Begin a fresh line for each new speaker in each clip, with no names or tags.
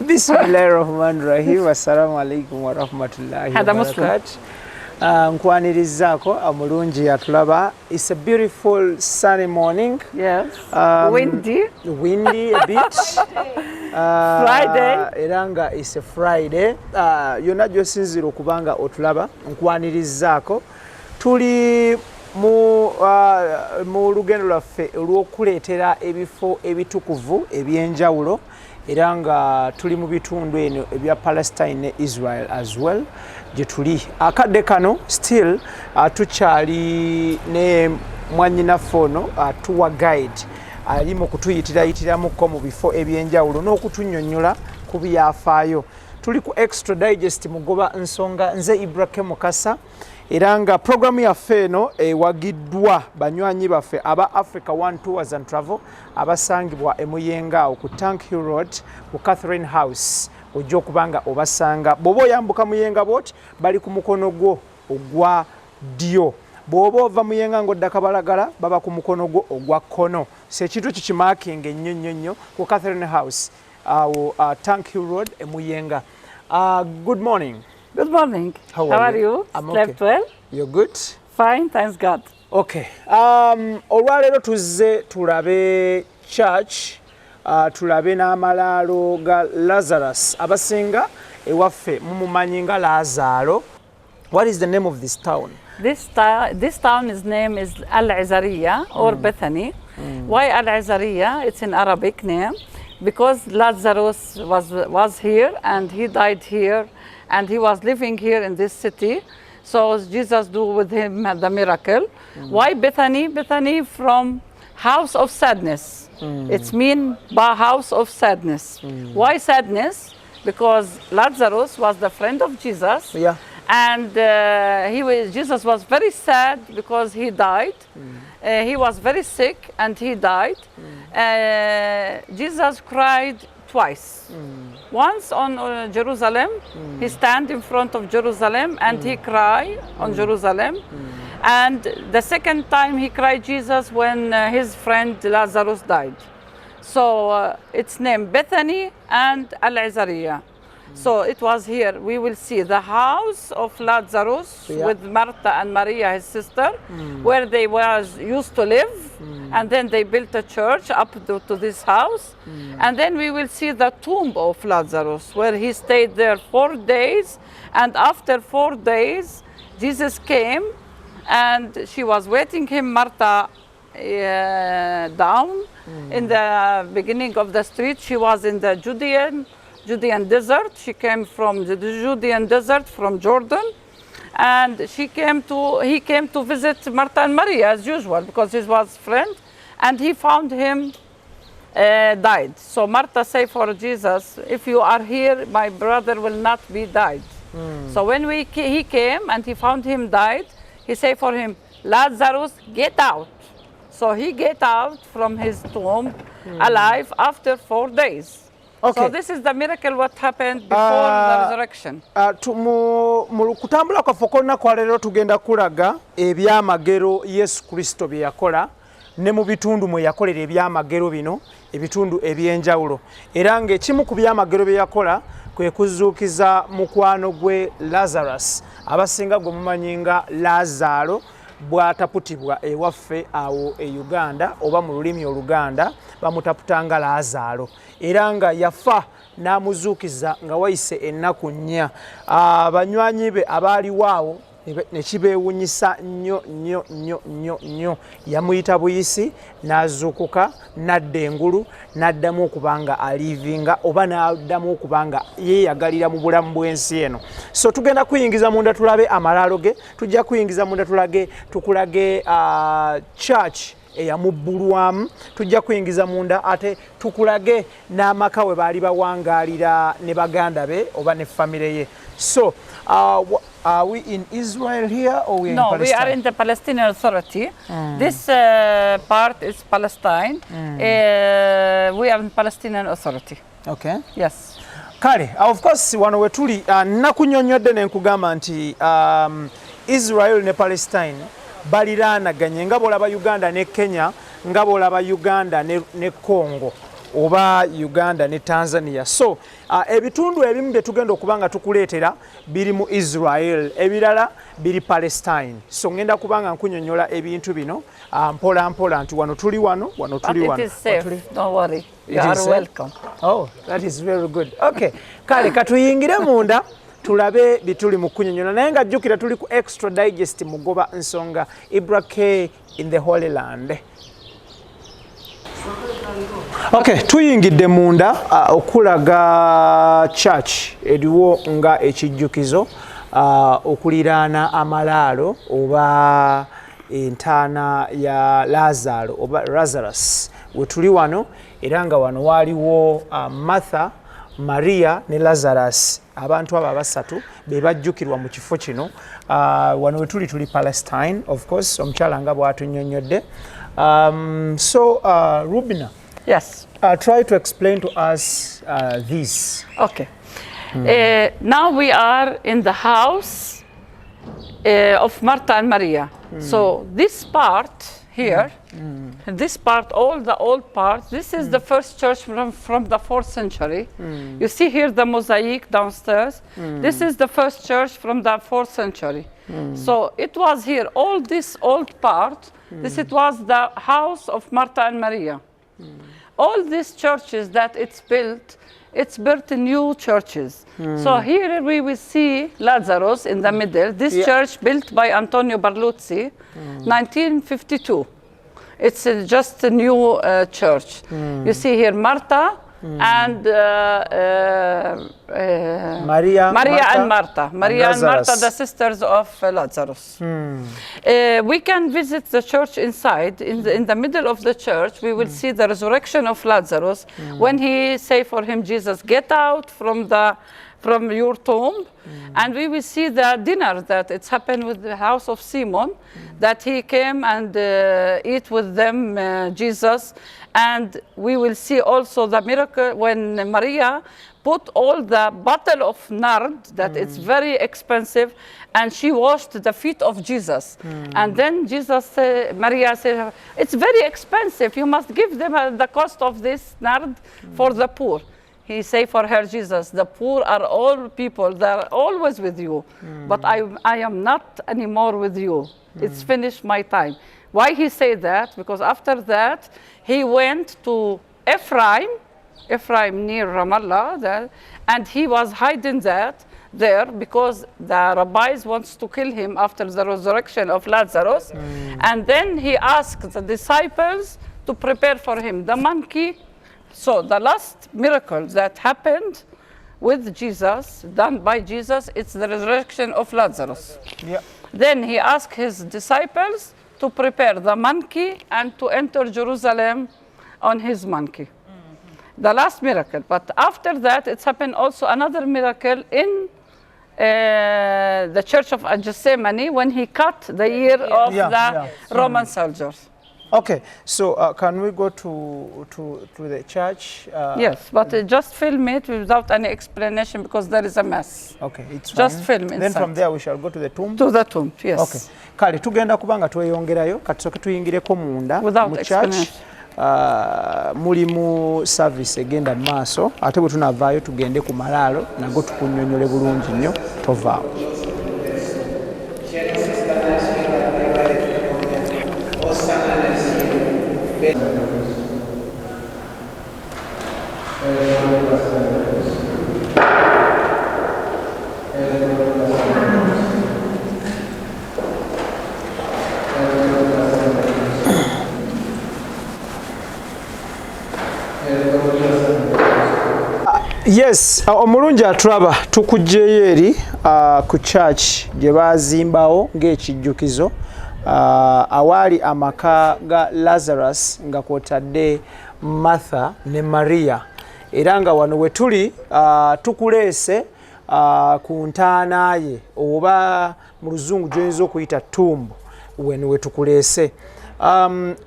Bismillahirrahmanirrahim. Assalamu alaikum wa rahmatullahi wa barakatuh. Nkwanirizaako amulungi atulaba. It's a beautiful sunny morning.
Yes. Windy
a bit.
Friday.
Eranga it's a Friday. Yonna gy'osinzira okubanga otulaba. Nkwanirizaako. Tuli mu lugendo lwaffe olw'okuleetera ebifo ebitukuvu ebyenjawulo era nga tuli mu bitundu eno ebya Palestine ne Israel as well gye tuli akadde kano still tukyali ne mwannyinaffe ono tuwa guide ali mu kutuyitirayitirako mu bifo ebyenjawulo n'okutunnyonnyola ku byafaayo. Tuli ku extra digest mugoba nsonga nze Ibrahim Mukasa era nga programu yaffe eno ewagiddwa banywanyi baffe aba Africa One Tours and Travel abasangibwa emuyenga ku Tank Hill Road ku Catherine House ojja okubanga obasanga bw'oba oyambuka muyenga boat bali ku mukono gwo ogwa ddyo bw'oba ova muyenga ng'odda Kabalagala baba ku mukono gwo ogwa kkono so ekintu kikimakinga ennyo ku Catherine House Tank Hill Road emuyenga. Good morning.
Good morning.
How are you?
I'm Slept okay. Well?
You're good?
Fine, thanks God.
Okay. Olwaleero tuzze tulabe church, tulabe n'amalaalo ga Lazarus. Abasinga ewaffe mumumanyi nga Lazalo. What is the name of this town?
This town's name is Al-Azariya or Bethany. Why Al-Azariya? It's an Arabic name because Lazarus was here and he died here. And he was living here in this city. So Jesus do with him the miracle. Why Bethany? Bethany from house of sadness. It's mean by house of sadness. Why sadness? Because Lazarus was the friend of Jesus.
Yeah.
And Jesus was very sad because he died. He was very sick and he died. Jesus cried twice. Once on Jerusalem, he stand in front of Jerusalem and he cry on Jerusalem. And the second time he cried Jesus when his friend Lazarus died. So it's named Bethany and Al-Azariya. So it was here. We will see the house of Lazarus with Martha and Maria, his sister, where they used to live. And then they built a church up to this house. And then we will see the tomb of Lazarus, where he stayed there 4 days. And after 4 days, Jesus came and she was waiting him, Martha, down in the beginning of the street. She was in the Judean desert. She came from the Judean desert from Jordan. And he came to visit Martha and Maria as usual because he was friend, and he found him died. So Martha said for Jesus, if you are here, my brother will not be died. So when he came and he found him died, he said for him, Lazarus, get out. So he get out from his tomb alive after 4 days. Okay. So this is the miracle what happened before the resurrection.
Mu kutambula kwaffe olunaku lwaleero tugenda kulaga ebyamagero Yesu Kristo bye yakola ne mu bitundu mwe yakolera ebyamagero bino ebitundu ebyenjawulo era ng'ekimu ku byamagero bye yakola kwe kuzuukiza mukwano gwe Lazarus abasinga gwe mumanyi nga Lazalo bw'ataputibwa ewaffe awo e Uganda oba mu lulimi Oluganda bamutaputanga Lazalo era nga yafa n'amuzuukiza nga wayise ennaku 4 abanywanyi be abaaliwo awo ne kibeewunyisa nnyo yamuyita buyisi n'azuukuka n'adda engulu n'addamu okuba nga alivinga oba n'addamu okuba nga yeeyagalira mu bulamu bw'ensi eno. So tugenda kuyingiza munda tulabe amalaalo ge, tujja kuyingiza munda tukulage church eyamubbulwamu, tujja kuyingiza munda ate tukulage n'amaka we baali bawangaalira ne baganda be oba ne famire ye. So are we in Israel here or we in Palestine?
No, we are in the Palestinian Authority. This part is Palestine. We are in Palestinian Authority.
Okay.
Yes.
Kale, of course, wano we tuli nakunyonyodde ne nkugamba nti Israel ne Palestine baliraanaganye nga bw'olaba Uganda ne Kenya, nga bw'olaba Uganda ne Congo. oba Uganda ne Tanzania. So ebitundu ebimu bye tugenda okubanga tukuleetera biri mu Israel, ebirala biri Palestine. So ngenda kubanga nkunyonyola ebintu bino mpola mpola nti wano tuli wano, wano tuli wano.
But it is safe, don't worry. You are welcome.
Oh, that is very good. Okay, kale katuyingire munda tulabe bituli mu kunyonyola naye nga jjukira tuli ku extra digest mugoba nsonga Ibra K in the Holy Land. Okay, tuyingidde munda okulaga church eriwo nga ekijjukizo okuliraana amalaalo oba entaana ya Lazalo oba Lazarus wetuli wano era nga wano waaliwo Martha, Maria ne Lazarus. Abantu aba basatu be bajjukirwa mu kifo kino. Wano wetuli tuli Palestine, of course, omukyala nga bw'atunnyonnyodde. So, Rubina.
Yes.
Try to explain to us this.
Okay. Now we are in the house of Martha and Maria. So this part here, this part, all the old part, this is the first church from the 4th century. You see here the mosaic downstairs. This is the first church from the 4th century. So it was here, all this old part, it was the house of Martha and Maria. All these churches that it's built new churches. So here we will see Lazarus in the middle. This church built by Antonio Barluzzi, 1952. It's just a new church. You see here Martha and Maria and Martha. Maria and Martha, the sisters of Lazarus. We can visit the church inside. In the middle of the church, we will see the resurrection of Lazarus when he say for him, Jesus, get out from your tomb. And we will see the dinner that it's happened with the house of Simon, that he came and eat with them, Jesus. And we will see also the miracle when Maria put all the bottle of nard, that it's very expensive, and she washed the feet of Jesus. And then Maria said, it's very expensive. You must give them the cost of this nard for the poor. He say for her, Jesus, the poor are all people, they are always with you, but I am not anymore with you. It's finished my time. Why he say that? Because after that, he went to Ephraim near Ramallah, and he was hiding there because the rabbis wants to kill him after the resurrection of Lazarus. And then he asked the disciples to prepare for him the monkey. So the last miracle that happened with Jesus, done by Jesus, it's the resurrection of Lazarus. Yeah. Then he asked his disciples to prepare the monkey and to enter Jerusalem on his monkey. The last miracle. But after that, it's happened also another miracle in the church of Gethsemane when he cut the ear of the Roman soldiers.
Okay, so can we go to the church?
Yes, but just film it without any explanation because there is a mess.
Okay, it's
just
fine.
Film inside.
Then from there we shall go to the tomb?
To the tomb, yes.
Okay. Kale, tugenda kubanga tweyongerayo, katusoke tuyingireko munda mu church. Mulimu service egenda maaso, ate bwe tunavaayo tugende ku malaalo, nago tukunnyonnyole bulungi nnyo, tovaawo. Yes, omulungi atulaba tukujjeyo eri ku church gye baazimbawo ng'ekijjukizo awaali amaka ga Lazarus nga kwotadde Martha ne Maria, era nga wano we tuli tukuleese ku ntaana ye oba mu luzungu gy'oyinza okuyita tomb weno we tukuleese.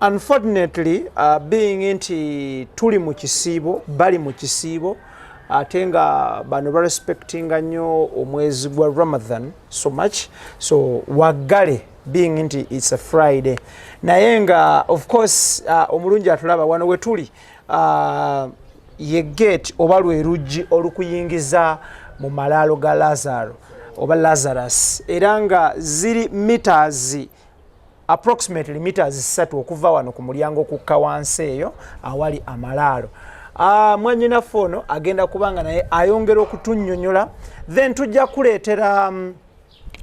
Unfortunately, being nti tuli mu kisiibo, bali mu kisiibo, ate nga bano barespectinga nnyo omwezi gwa Ramadan so much, so waggale being nti it's a Friday. Naye nga of course omulungi atulaba wano we tuli ye gate oba lwe luggi olukuyingiza mu malaalo ga Lazaro oba Lazarus, era nga ziri meters approximately meters 3 okuva wano ku mulyango okukka wansi eyo awali amalaalo. Mwannyinaffe ono agenda kubanga naye ayongera okutunnyonnyola, then tujja kuleetera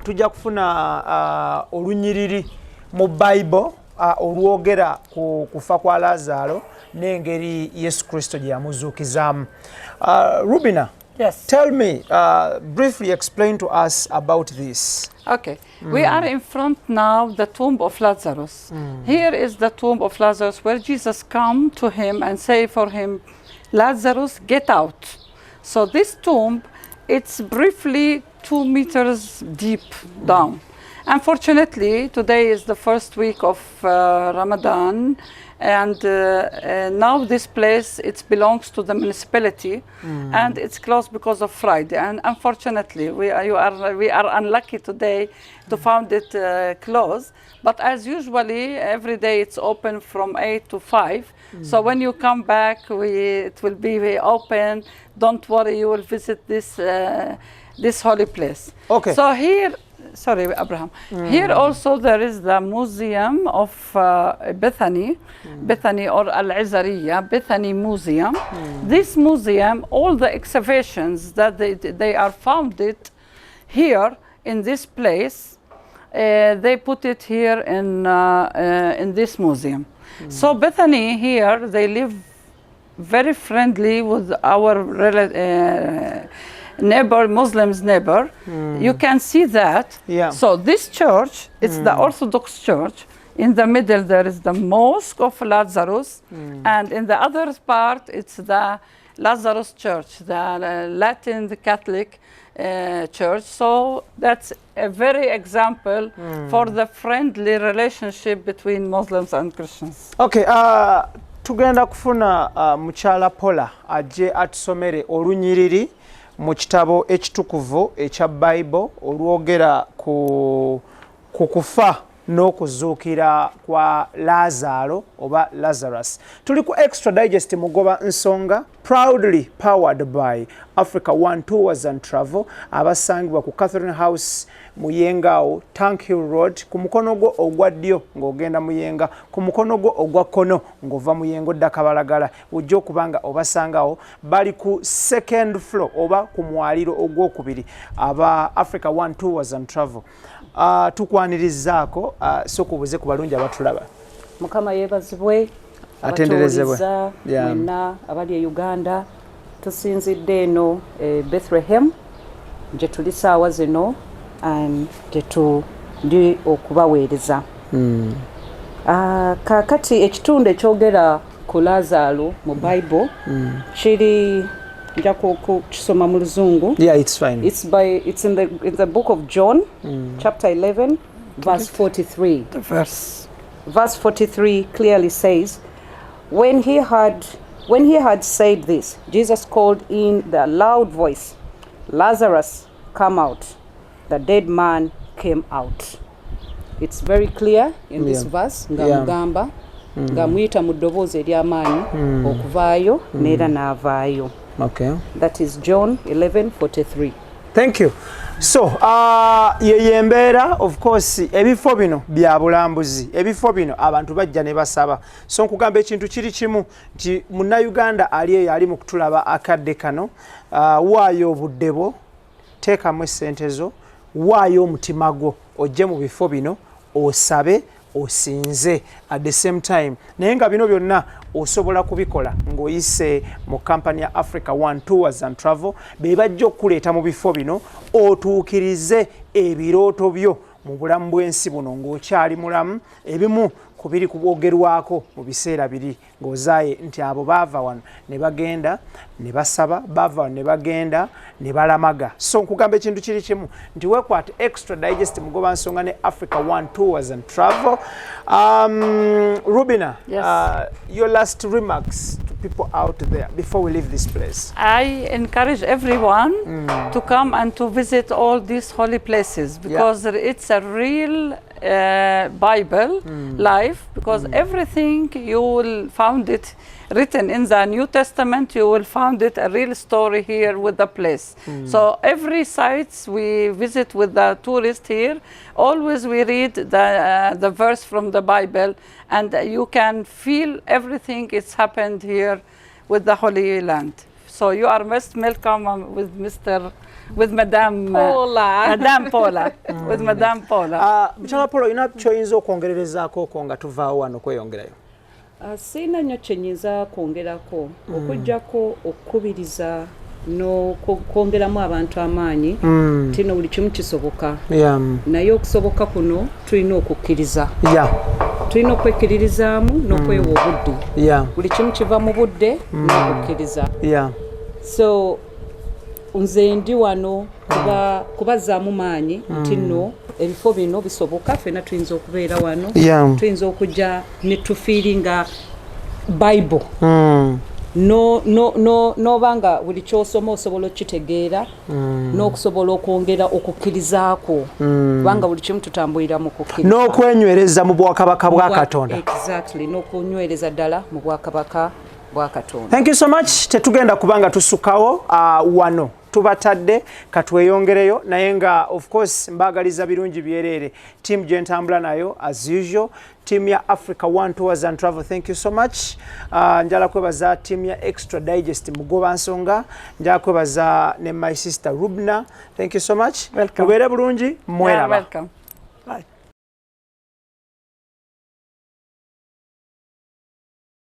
tujja kufuna olunyiriri mu Bible olwogera ku kufa kwa Lazaro n'engeri Yesu Kristo gye yamuzuukizaamu. Rubina,
Yes.
tell me, briefly explain to us about this.
Okay, we are in front now the tomb of Lazarus. Here is the tomb of Lazarus where Jesus come to him and say for him, Lazarus, get out. So this tomb, it's briefly 2 meters deep down. Unfortunately, today is the first week of Ramadan, and now this place, it belongs to the municipality, and it's closed because of Friday. And unfortunately, we are unlucky today to find it closed. But as usually, every day it's open from 8 to 5. So when you come back, it will be open. Don't worry, you will visit this holy place.
Okay.
So here, sorry, Abraham. Here also there is the museum of Bethany, Bethany or Al-Azariya, Bethany Museum. This museum, all the excavations that they are founded here in this place, they put it here in this museum. So Bethany here, they live very friendly with our neighbor, Muslims neighbor. You can see that.
Yeah.
So this church, it's the Orthodox church. In the middle there is the mosque of Lazarus, and in the other part it's the Lazarus church, the Latin, the Catholic church. So that's a very example for the friendly relationship between Muslims and Christians.
Okay, tugenda kufuna mukyala Paula ajje atusomere olunyiriri mu kitabo ekitukuvu ekya Bible olwogera ku kufa n'okuzuukira kwa Lazalo oba Lazarus. Tuli ku Extra Digest mugoba nsonga, proudly powered by Africa One Tours and Travel, abasangibwa ku Catherine House Muyengawo, Tank Hill Road, ku mukono gwo ogwa ddyo ng'ogenda Muyenga, ku mukono gwo ogwa kkono ng'ova Muyengo dda Kabalagala. Ojja okubanga obasangawo bali ku second floor oba ku mwaliro ogwokubiri aba Africa One Tours and Travel. Tukwanirizaako sokubuze ku balungi abatulaba.
Mukama yeebazibwe,
atenderezebwe
mwenna abali e Uganda. Tusinzidde eno Bethlehem gye tuli saawa zino gye tuli okubaweereza. Kaakati ekitundu ekyogera ku Lazalo mu Bible kiri nja kukisoma mu Luzungu.
Yeah, it's fine.
It's in the book of John, chapter 11, verse 43.
The verse.
Verse 43 clearly says, when he had said this, Jesus called in the loud voice, Lazarus, come out. The dead man came out. It's very clear in this verse. Nga muyita mu ddoboozi ery'amaanyi okuvaayo n'era n'avaayo.
Okay.
That is John 11:43.
Thank you. So, yembeera of course ebifo bino bya bulambuzi. Ebifo bino abantu bajja ne basaba. So nkugamba ekintu kiri kimu nti Munnayuganda ali eyo ali mu kutulaba akadde kano, waayo obuddebo, teekamu essente zo, waayo omutima gwo ojje mu bifo bino osabe osinze at the same time. Naye nga bino byonna osobola kubikola ng'oyise mu kampani ya Africa One Tours and Travel, be bajja okuleeta mu bifo bino otuukirize ebirooto byo mu bulamu bw'ensi buno ng'okyali mulamu. Ebimu ku biri kubwogerwako mu biseera biri ng'ozaaye nti abo baava wano ne bagenda ne basaba, baava wano ne bagenda ne balamaga. So nkugamba ekintu kiri kimu nti weekwate Extra Digest mugoba nsonga ne Africa One Tours and Travel. Rubina,
Yes.
Your last remarks to people out there before we leave this place.
I encourage everyone to come and to visit all these holy places because it's a real Bible life, because everything you will found it written in the New Testament, you will find it a real story here with the place. So every sites we visit with the tourist here, always we read the verse from the Bible, and you can feel everything it's happened here with the Holy Land. So you are most welcome with Madame
Paula.
Madame Paula. With Madame Paula.
Mchala Paula, ina choyinza okwongererezaako ko nga tuvaawo wano kweyongerayo?
Sina nnyo kye nnyinza kwongerako okuggyako okukubiriza n'okwongeramu abantu amaanyi tino buli kimu kisoboka naye okusoboka kuno tulina okukkiriza tulina okwekkiririzaamu n'okwewa obudde buli kimu kiva mu budde n'okukkiriza so nze ndi wano kubazzaamu maanyi nti nno ebifo bino bisoboka ffenna tuyinza okubeera wano tuyinza okujja ne tufiiringa Bible n'obanga buli ky'osoma osobola okitegeera n'okusobola okwongera okukkirizaako kubanga buli kimu tutambulira mu kukkiriza
n'okwenywereza mu bwakabaka bwa Katonda.
Exactly, n'okunywereza ddala mu bwakabaka bwa Katonda.
Thank you so much. Tetugenda kubanga tusukawo wano tubatadde katweyongereyo naye nga of course mbagaliza birungi byerere team Gentambula nayo as usual, team ya Africa One Tours and Travel, thank you so much. Njala kwebaza team ya Extra Digest Mugoba Nsonga, njala kwebaza ne my sister Rubna, thank you so much.
Welcome.
Mubere bulungi, mwera.
Welcome.
Bye.